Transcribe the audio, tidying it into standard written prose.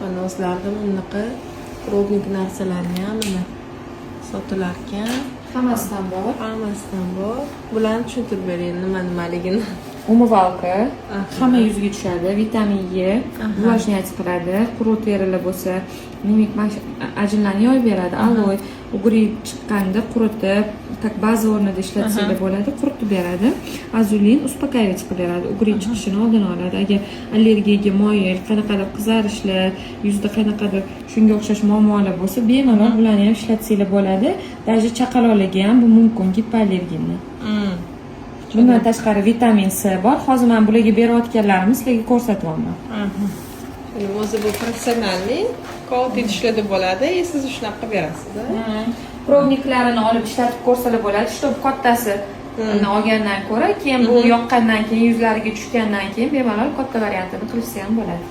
Mana o'zlarida bunaqa probnik narsalarni ham mana sotilar ekan. Hammasidan bor. Hammasidan bor. Bularni tushuntirib bering nimaligini. Umivalka hamma yuziga tushadi, vitamin E, увлажнять qiladi, qurut terilar bo'lsa, mimik ajinlarni yoyib beradi, aloe, ugri chiqqanda quritib, tak baza o'rnida ishlatsanglar bo'ladi, quritib beradi. Azulin uspokаивать qilib beradi, ugri chiqishini oldini oladi. Agar allergiyaga moyil, qanaqadir qizarishlar, yuzda qanaqadir shunga o'xshash muammolar bo'lsa, bemalol bularni ham ishlatsanglar bo'ladi. Даже chaqaloqlarga ham bu mumkin, gipoallergenni. Bundan tashqari vitamin C bor. Hozir men bularga berayotganlarimni sizlarga ko'rsatyapman. O'zi bu professionalniy qog'oz idishlarda bo'ladi, siz shunaqa qilib berasiz. Probniklarini olib ishlatib ko'rsalar bo'ladi. Shtob kattasi olgandan ko'ra, keyin bu yoqqandan keyin, yuzlariga tushgandan keyin bemalol katta variantini qilsa ham bo'ladi.